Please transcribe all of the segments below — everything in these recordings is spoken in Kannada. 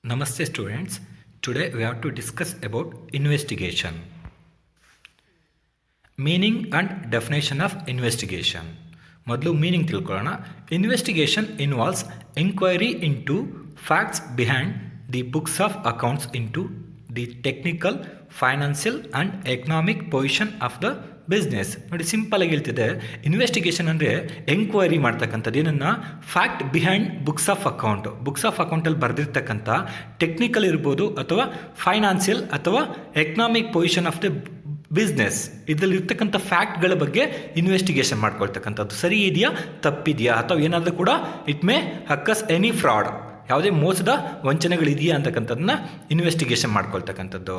Namaste students. Today we have to discuss about investigation. Meaning and definition of investigation. ಮೊದಲು ಮೀನಿಂಗ್ ತಿಳ್ಕೊಳ್ಳೋಣ. Investigation involves enquiry into facts behind the books of accounts into the technical financial and economic position of the business. ನೋಡಿ, ಸಿಂಪಲ್ ಆಗಿ ಹೇಳ್ತಿದೆ, ಇನ್ವೆಸ್ಟಿಗೇಷನ್ ಅಂದರೆ ಎಂಕ್ವೈರಿ ಮಾಡ್ತಕ್ಕಂಥದ್ದು. ಏನನ್ನ fact behind books of account. Books of ಅಕೌಂಟಲ್ಲಿ ಬರೆದಿರ್ತಕ್ಕಂಥ ಟೆಕ್ನಿಕಲ್ ಇರ್ಬೋದು ಅಥವಾ ಫೈನಾನ್ಷಿಯಲ್ ಅಥವಾ economic position of the business, ಇದರಲ್ಲಿ ಇರ್ತಕ್ಕಂಥ ಫ್ಯಾಕ್ಟ್ಗಳ ಬಗ್ಗೆ ಇನ್ವೆಸ್ಟಿಗೇಷನ್ ಮಾಡ್ಕೊಳ್ತಕ್ಕಂಥದ್ದು. ಸರಿ ಇದೆಯಾ, ತಪ್ಪಿದೆಯಾ, ಅಥವಾ ಏನಾದರೂ ಕೂಡ it may accuse any fraud, ಯಾವುದೇ ಮೋಸದ ವಂಚನೆಗಳಿದೆಯಾ ಅಂತಕ್ಕಂಥದ್ದನ್ನ ಇನ್ವೆಸ್ಟಿಗೇಷನ್ ಮಾಡ್ಕೊಳ್ತಕ್ಕಂಥದ್ದು.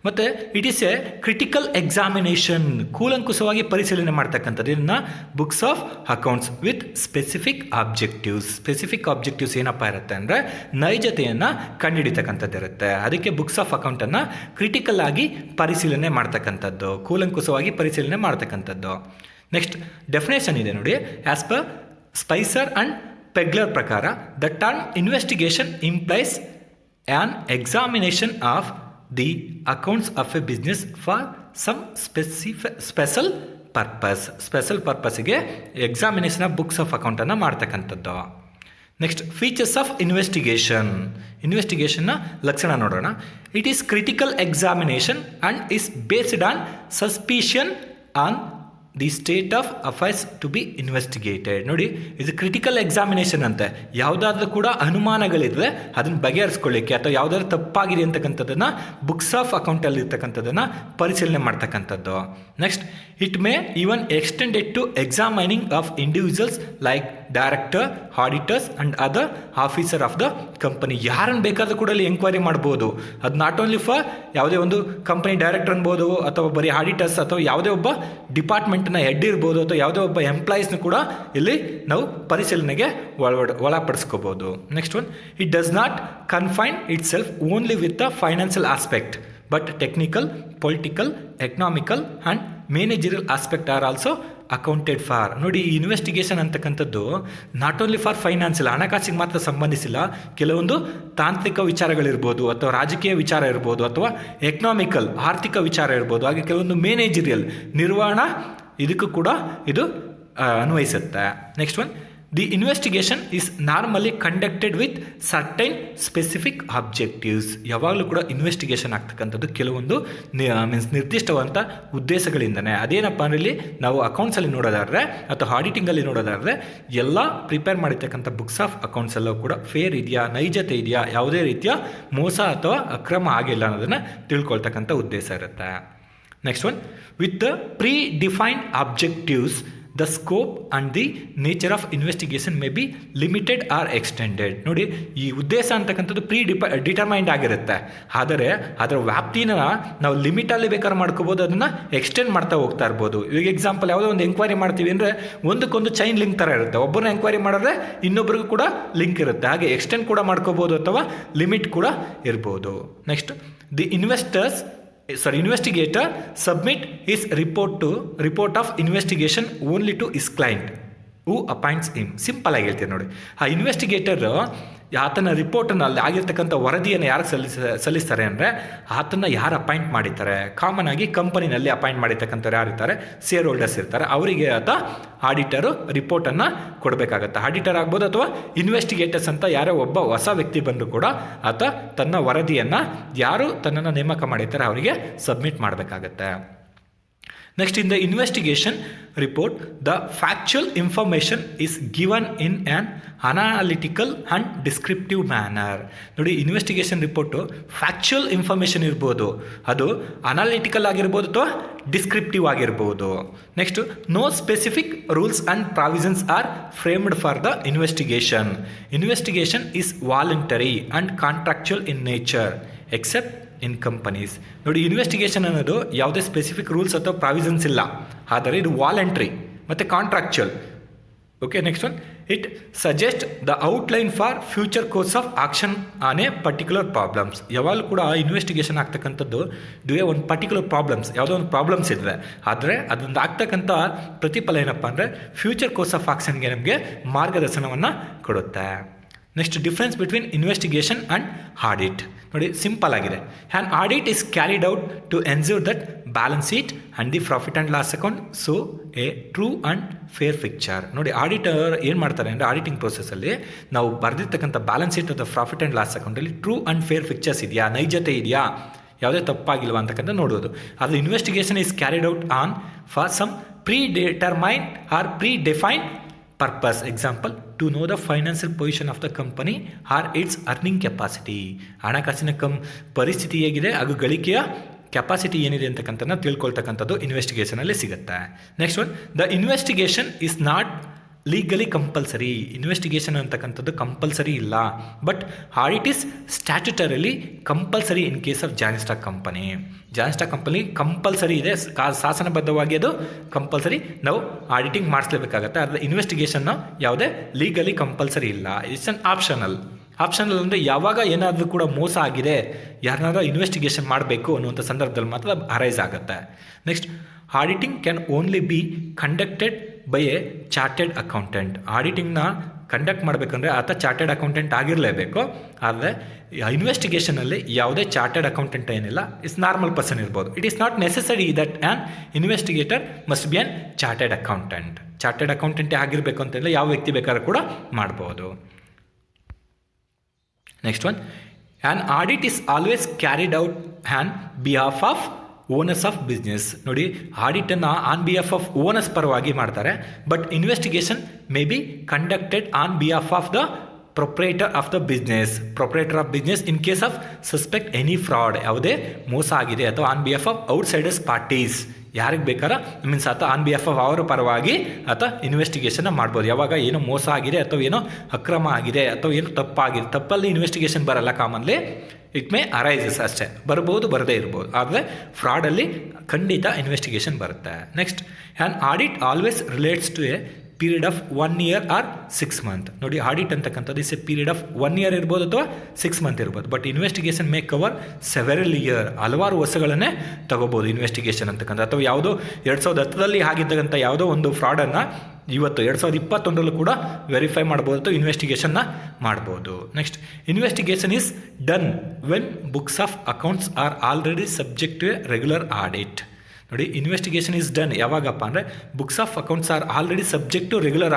ಮತ್ತು it is a critical examination, ಕೂಲಂಕುಷವಾಗಿ ಪರಿಶೀಲನೆ ಮಾಡ್ತಕ್ಕಂಥದ್ದು. ಇದನ್ನು books of accounts with specific objectives. Specific objectives ಏನಪ್ಪ ಇರುತ್ತೆ ಅಂದರೆ ನೈಜತೆಯನ್ನು ಕಂಡುಹಿಡಿತಕ್ಕಂಥದ್ದು ಇರುತ್ತೆ. ಅದಕ್ಕೆ ಬುಕ್ಸ್ ಆಫ್ ಅಕೌಂಟನ್ನು ಕ್ರಿಟಿಕಲ್ ಆಗಿ ಪರಿಶೀಲನೆ ಮಾಡ್ತಕ್ಕಂಥದ್ದು, ಕೂಲಂಕುಷವಾಗಿ ಪರಿಶೀಲನೆ ಮಾಡ್ತಕ್ಕಂಥದ್ದು. ನೆಕ್ಸ್ಟ್ ಡೆಫಿನೇಷನ್ ಇದೆ ನೋಡಿ. As per Spicer and Pegler ಪ್ರಕಾರ, the term investigation implies an examination of the accounts of a business for some special purpose. Special ಪರ್ಪಸ್ಗೆ ಎಕ್ಸಾಮಿನೇಷನ್ ಆಫ್ ಬುಕ್ಸ್ ಆಫ್ ಅಕೌಂಟನ್ನು ಮಾಡ್ತಕ್ಕಂಥದ್ದು. Next features of investigation. ಇನ್ವೆಸ್ಟಿಗೇಷನ್ನ ಲಕ್ಷಣ ನೋಡೋಣ. It is critical examination and is based on suspicion on the state of affairs to be investigated. ನೋಡಿ, ಇದು ಕ್ರಿಟಿಕಲ್ ಎಕ್ಸಾಮಿನೇಷನ್ ಅಂತೆ. ಯಾವುದಾದ್ರೂ ಕೂಡ ಅನುಮಾನಗಳಿದ್ರೆ ಅದನ್ನು ಬಗೆಹರಿಸ್ಕೊಳ್ಳಿಕ್ಕೆ ಅಥವಾ ಯಾವುದಾದ್ರೂ ತಪ್ಪಾಗಿದೆ ಅಂತಕ್ಕಂಥದ್ದನ್ನು ಬುಕ್ಸ್ ಆಫ್ ಅಕೌಂಟಲ್ಲಿ ಇರ್ತಕ್ಕಂಥದ್ದನ್ನು ಪರಿಶೀಲನೆ ಮಾಡ್ತಕ್ಕಂಥದ್ದು. Next, it may even extended to examining of individuals like director, auditors and other officer of the company. ಯಾರನ್ನು ಬೇಕಾದರೂ ಕೂಡ ಇಲ್ಲಿ ಎಂಕ್ವೈರಿ ಮಾಡ್ಬೋದು. ಅದು ನಾಟ್ ಓನ್ಲಿ ಫಾರ್ ಯಾವುದೇ ಒಂದು ಕಂಪನಿ ಡೈರೆಕ್ಟರ್ ಅನ್ಬೋದು, ಅಥವಾ ಬರೀ ಆಡಿಟರ್ಸ್, ಅಥವಾ ಯಾವುದೇ ಒಬ್ಬ ಡಿಪಾರ್ಟ್ಮೆಂಟ್ನ ಹೆಡ್ ಇರ್ಬೋದು, ಅಥವಾ ಯಾವುದೇ ಒಬ್ಬ ಎಂಪ್ಲಾಯೀಸ್ನ ಕೂಡ ಇಲ್ಲಿ ನಾವು ಪರಿಶೀಲನೆಗೆ ಒಳಪಡಿಸ್ಕೋಬೋದು. Next one, it does not confine itself only with the financial aspect, but technical, political, economical and managerial aspect are also accounted for. ನೋಡಿ, ಈ ಇನ್ವೆಸ್ಟಿಗೇಷನ್ ಅಂತಕ್ಕಂಥದ್ದು ನಾಟ್ ಓನ್ಲಿ ಫಾರ್ ಫೈನಾನ್ಷಿಯಲ್, ಹಣಕಾಸಿಗೆ ಮಾತ್ರ ಸಂಬಂಧಿಸಿಲ್ಲ. ಕೆಲವೊಂದು ತಾಂತ್ರಿಕ ವಿಚಾರಗಳಿರ್ಬೋದು, ಅಥವಾ ರಾಜಕೀಯ ವಿಚಾರ ಇರ್ಬೋದು, ಅಥವಾ ಎಕನಾಮಿಕಲ್, ಆರ್ಥಿಕ ವಿಚಾರ ಇರ್ಬೋದು, ಹಾಗೆ ಕೆಲವೊಂದು ಮ್ಯಾನೇಜರಿಯಲ್, ನಿರ್ವಹಣಾ, ಇದಕ್ಕೂ ಕೂಡ ಇದು ಅನ್ವಯಿಸುತ್ತೆ. Next one, the investigation is normally conducted with certain specific objectives. ಯಾವಾಗಲೂ ಕೂಡ ಇನ್ವೆಸ್ಟಿಗೇಷನ್ ಆಗ್ತಕ್ಕಂಥದ್ದು ಕೆಲವೊಂದು ನಿರ್ದಿಷ್ಟವಾದಂಥ ಉದ್ದೇಶಗಳಿಂದನೇ. ಅದೇನಪ್ಪ ಅಂದರೆ ನಾವು ಅಕೌಂಟ್ಸಲ್ಲಿ ನೋಡೋದಾದರೆ ಅಥವಾ ಆಡಿಟಿಂಗಲ್ಲಿ ನೋಡೋದಾದರೆ ಎಲ್ಲ ಪ್ರಿಪೇರ್ ಮಾಡಿರ್ತಕ್ಕಂಥ ಬುಕ್ಸ್ ಆಫ್ ಅಕೌಂಟ್ಸ್ ಎಲ್ಲವೂ ಕೂಡ ಫೇರ್ ಇದೆಯಾ, ನೈಜತೆ ಇದೆಯಾ, ಯಾವುದೇ ರೀತಿಯ ಮೋಸ ಅಥವಾ ಅಕ್ರಮ ಆಗಿಲ್ಲ ಅನ್ನೋದನ್ನು ತಿಳ್ಕೊಳ್ತಕ್ಕಂಥ ಉದ್ದೇಶ ಇರುತ್ತೆ. Next one, with the predefined objectives the scope and the nature of investigation may be limited or extended. ನೋಡಿ, ಈ ಉದ್ದೇಶ ಅಂತಕ್ಕಂಥದ್ದು ಡಿಟರ್ಮೈನ್ಡ್ ಆಗಿರುತ್ತೆ, ಆದರೆ ಅದರ ವ್ಯಾಪ್ತಿನ ನಾವು ಲಿಮಿಟಲ್ಲಿ ಬೇಕಾದ್ರೆ ಮಾಡ್ಕೋಬೋದು, ಅದನ್ನು ಎಕ್ಸ್ಟೆಂಡ್ ಮಾಡ್ತಾ ಹೋಗ್ತಾ ಇರ್ಬೋದು. ಈಗ ಎಕ್ಸಾಂಪಲ್, ಯಾವುದೋ ಒಂದು ಎಂಕ್ವೈರಿ ಮಾಡ್ತೀವಿ ಅಂದರೆ ಒಂದಕ್ಕೊಂದು ಚೈನ್ ಲಿಂಕ್ ಥರ ಇರುತ್ತೆ. ಒಬ್ಬರನ್ನ ಎಂಕ್ವೈರಿ ಮಾಡಿದ್ರೆ ಇನ್ನೊಬ್ರಿಗೂ ಕೂಡ ಲಿಂಕ್ ಇರುತ್ತೆ. ಹಾಗೆ ಎಕ್ಸ್ಟೆಂಡ್ ಕೂಡ ಮಾಡ್ಕೋಬೋದು ಅಥವಾ ಲಿಮಿಟ್ ಕೂಡ ಇರ್ಬೋದು. Next, the investigator submit his report of investigation only to his client who appoints him. Simple ಆಗಿ ಹೇಳ್ತೀನಿ ನೋಡಿ, ಆ ಇನ್ವೆಸ್ಟಿಗೇಟರ್ ಆತನ ರಿಪೋರ್ಟನ್ನು, ಅಲ್ಲಿ ಆಗಿರ್ತಕ್ಕಂಥ ವರದಿಯನ್ನು ಯಾರು ಸಲ್ಲಿಸ್ತಾರೆ ಅಂದರೆ ಆತನ ಯಾರು ಅಪಾಯಿಂಟ್ ಮಾಡಿರ್ತಾರೆ. ಕಾಮನ್ ಆಗಿ ಕಂಪನಿನಲ್ಲಿ ಅಪಾಯಿಂಟ್ ಮಾಡಿರ್ತಕ್ಕಂಥವ್ರು ಯಾರಿರ್ತಾರೆ, ಶೇರ್ ಹೋಲ್ಡರ್ಸ್ ಇರ್ತಾರೆ. ಅವರಿಗೆ ಆತ ಆಡಿಟರು ರಿಪೋರ್ಟನ್ನು ಕೊಡಬೇಕಾಗತ್ತೆ. ಆಡಿಟರ್ ಆಗ್ಬೋದು ಅಥವಾ ಇನ್ವೆಸ್ಟಿಗೇಟರ್ಸ್ ಅಂತ ಯಾರೋ ಒಬ್ಬ ಹೊಸ ವ್ಯಕ್ತಿ ಬಂದರೂ ಕೂಡ ಆತ ತನ್ನ ವರದಿಯನ್ನು ಯಾರು ತನ್ನನ್ನು ನೇಮಕ ಮಾಡಿರ್ತಾರೆ ಅವರಿಗೆ ಸಬ್ಮಿಟ್ ಮಾಡಬೇಕಾಗತ್ತೆ. Next, in the investigation report, the factual information is given in an analytical and descriptive manner. ನೋಡಿ, ಇನ್ವೆಸ್ಟಿಗೇಷನ್ ರಿಪೋರ್ಟು ಫ್ಯಾಕ್ಚುಯಲ್ ಇನ್ಫಾರ್ಮೇಷನ್ ಇರ್ಬೋದು, ಅದು ಅನಾಲಿಟಿಕಲ್ ಆಗಿರ್ಬೋದು ಅಥವಾ ಡಿಸ್ಕ್ರಿಪ್ಟಿವ್ ಆಗಿರ್ಬೋದು. Next, no specific rules and provisions are framed for the investigation. Investigation is voluntary and contractual in nature except in companies. ನೋಡಿ, ಇನ್ವೆಸ್ಟಿಗೇಷನ್ ಅನ್ನೋದು ಯಾವುದೇ ಸ್ಪೆಸಿಫಿಕ್ ರೂಲ್ಸ್ ಅಥವಾ ಪ್ರಾವಿಷನ್ಸ್ ಇಲ್ಲ, ಆದರೆ ಇದು ವಾಲಂಟ್ರಿ ಮತ್ತು contractual. Okay, next one, it suggest the outline for future course of action on A particular problems. ಯಾವಾಗಲೂ ಕೂಡ ಇನ್ವೆಸ್ಟಿಗೇಷನ್ ಆಗ್ತಕ್ಕಂಥದ್ದು ಒಂದು ಪರ್ಟಿಕ್ಯುಲರ್ ಪ್ರಾಬ್ಲಮ್ಸ್, ಯಾವುದೋ ಒಂದು ಪ್ರಾಬ್ಲಮ್ಸ್ ಇದ್ದರೆ ಆದರೆ ಅದೊಂದು ಆಗ್ತಕ್ಕಂಥ ಪ್ರತಿಫಲ ಏನಪ್ಪ ಅಂದರೆ ಫ್ಯೂಚರ್ ಕೋರ್ಸ್ ಆಫ್ ಆಕ್ಷನ್ಗೆ ನಮಗೆ ಮಾರ್ಗದರ್ಶನವನ್ನು ಕೊಡುತ್ತೆ. Next difference between investigation and audit ನೋಡಿ ಸಿಂಪಲ್ ಆಗಿದೆ. An audit is carried out to ensure that balance sheet and the profit and loss account so a true and fair picture. ನೋಡಿ ಆಡಿಟರ್ ಏನು ಮಾಡ್ತಾರೆ ಅಂದರೆ ಆಡಿಟಿಂಗ್ ಪ್ರೊಸೆಸಲ್ಲಿ ನಾವು ಬರೆದಿರ್ತಕ್ಕಂಥ ಬ್ಯಾಲೆನ್ಸ್ ಶೀಟ್ ಅಥವಾ ಪ್ರಾಫಿಟ್ ಆ್ಯಂಡ್ ಲಾಸ್ ಅಕೌಂಟಲ್ಲಿ ಟ್ರೂ ಆ್ಯಂಡ್ ಫೇರ್ ಪಿಕ್ಚರ್ಸ್ ಇದೆಯಾ, ನೈಜತೆ ಇದೆಯಾ, ಯಾವುದೇ ತಪ್ಪಾಗಿಲ್ವಾ ಅಂತಕ್ಕಂಥ ನೋಡೋದು. ಅದು investigation is carried out on for some pre determined or predefined purpose. Example to know the financial position of the company or its earning capacity. ಹಣಕಾಸಿನ ಪರಿಸ್ಥಿತಿ ಹೇಗಿದೆ ಹಾಗೂ ಗಳಿಕೆಯ ಕೆಪಾಸಿಟಿ ಏನಿದೆ ಅಂತಕ್ಕಂಥ ತಿಳ್ಕೊಳ್ತಕ್ಕಂಥದ್ದು ಇನ್ವೆಸ್ಟಿಗೇಷನಲ್ಲಿ ಸಿಗುತ್ತೆ. Next one, the investigation is not legally compulsory. Investigation ಅಂತಕ್ಕಂಥದ್ದು ಕಂಪಲ್ಸರಿ ಇಲ್ಲ, but audit is statutorily compulsory in case of join stock company. Join stock company compulsory ಇದೆ, ಶಾಸನಬದ್ಧವಾಗಿ ಅದು ಕಂಪಲ್ಸರಿ, ನಾವು ಆಡಿಟಿಂಗ್ ಮಾಡಿಸ್ಲೇಬೇಕಾಗತ್ತೆ. ಆದರೆ ಇನ್ವೆಸ್ಟಿಗೇಷನ್ನ ಯಾವುದೇ ಲೀಗಲಿ ಕಂಪಲ್ಸರಿ ಇಲ್ಲ, ಇಟ್ಸ್ ಅನ್ ಆಪ್ಷನಲ್. ಆಪ್ಷನಲ್ ಅಂದರೆ ಯಾವಾಗ ಏನಾದರೂ ಕೂಡ ಮೋಸ ಆಗಿದೆ, ಯಾರನ್ನಾದ್ರೂ ಇನ್ವೆಸ್ಟಿಗೇಷನ್ ಮಾಡಬೇಕು ಅನ್ನುವಂಥ ಸಂದರ್ಭದಲ್ಲಿ ಮಾತ್ರ ಅರೈಸ್ ಆಗುತ್ತೆ. Next, auditing can only be conducted by a chartered accountant. ಆಡಿಟಿಂಗ್ನ ಕಂಡಕ್ಟ್ ಮಾಡಬೇಕಂದ್ರೆ ಆತ ಚಾರ್ಟೆಡ್ ಅಕೌಂಟೆಂಟ್ ಆಗಿರಲೇಬೇಕು. ಆದರೆ ಇನ್ವೆಸ್ಟಿಗೇಷನಲ್ಲಿ ಯಾವುದೇ ಚಾರ್ಟೆಡ್ ಅಕೌಂಟೆಂಟ್ ಏನಿಲ್ಲ, ಇಟ್ಸ್ ನಾರ್ಮಲ್ ಪರ್ಸನ್ ಇರ್ಬೋದು. It is not necessary that an investigator must be an chartered accountant. Chartered ಅಕೌಂಟೆಂಟೇ ಆಗಿರಬೇಕು ಅಂತೆಲ್ಲ ಯಾವ ವ್ಯಕ್ತಿ ಬೇಕಾದ್ರೂ ಕೂಡ ಮಾಡ್ಬೋದು. Next one, an audit is always carried out on behalf of owners of business. ನೋಡಿ, ಆಡಿಟನ್ನು ಆನ್ ಬಿಹಾಫ್ ಆಫ್ ಓನರ್ಸ್ ಪರವಾಗಿ ಮಾಡ್ತಾರೆ, but investigation may be conducted on behalf of the proprietor of the business. Proprietor of business in case of suspect any fraud, ಯಾವುದೇ ಮೋಸ ಆಗಿದೆ, ಅಥವಾ on behalf of outsiders parties, ಯಾರಿಗೆ ಬೇಕಾದ್ರೆ ಮೀನ್ಸ್ ಆತ ಆನ್ ಬಿಹಾಫ್ ಆಫ್ ಅವರ ಪರವಾಗಿ ಆತ ಇನ್ವೆಸ್ಟಿಗೇಷನ್ನ ಮಾಡ್ಬೋದು. ಯಾವಾಗ ಏನೋ ಮೋಸ ಆಗಿದೆ ಅಥವಾ ಏನೋ ಅಕ್ರಮ ಆಗಿದೆ ಅಥವಾ ಏನೋ ತಪ್ಪಾಗಿದೆ, ತಪ್ಪಲ್ಲಿ ಇನ್ವೆಸ್ಟಿಗೇಷನ್ ಬರಲ್ಲ, ಕಾಮನ್ಲಿ ಇಟ್ ಮೇ ಅರೈಸಸ್ ಅಷ್ಟೇ, ಬರ್ಬೋದು ಬರದೇ ಇರ್ಬೋದು. ಆದರೆ ಫ್ರಾಡಲ್ಲಿ ಖಂಡಿತ ಇನ್ವೆಸ್ಟಿಗೇಷನ್ ಬರುತ್ತೆ. Next, an audit always relates to a period of 1 year or 6 months. ನೋಡಿ, ಆಡಿಟ್ ಅಂತಕ್ಕಂಥದ್ದು is a period of 1 year ಇರ್ಬೋದು ಅಥವಾ 6 months ಇರ್ಬೋದು, but investigation may cover several year, ಹಲವಾರು ವರ್ಷಗಳನ್ನೇ ತಗೋಬೋದು ಇನ್ವೆಸ್ಟಿಗೇಷನ್ ಅಂತಕ್ಕಂಥ. ಅಥವಾ ಯಾವುದೋ 2010ರಲ್ಲಿ ಆಗಿದ್ದಕ್ಕಂಥ ಯಾವುದೋ ಒಂದು ಫ್ರಾಡನ್ನು ಇವತ್ತು 2021ರಲ್ಲೂ ಕೂಡ ವೆರಿಫೈ ಮಾಡ್ಬೋದು ಅಥವಾ ಇನ್ವೆಸ್ಟಿಗೇಷನ್ನ ಮಾಡ್ಬೋದು. Next, investigation is done when books of accounts are already subject to a regular audit. ನೋಡಿ, ಇನ್ವೆಸ್ಟಿಗೇಷನ್ ಈಸ್ ಡನ್ ಯಾವಾಗಪ್ಪ ಅಂದರೆ books of accounts are already subject to regular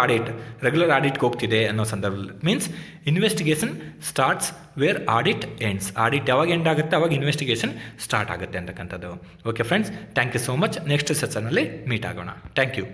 ಆಡಿಟ್ಗೆ ಹೋಗ್ತಿದೆ ಅನ್ನೋ ಸಂದರ್ಭದಲ್ಲಿ. Means investigation starts where audit ends. Audit ಯಾವಾಗ ಎಂಡ್ ಆಗುತ್ತೆ ಅವಾಗ ಇನ್ವೆಸ್ಟಿಗೇಷನ್ ಸ್ಟಾರ್ಟ್ ಆಗುತ್ತೆ ಅಂತಕ್ಕಂಥದ್ದು. Okay friends, thank you so much. Next ಸೆಷನಲ್ಲಿ ಮೀಟ್ ಆಗೋಣ. Thank you.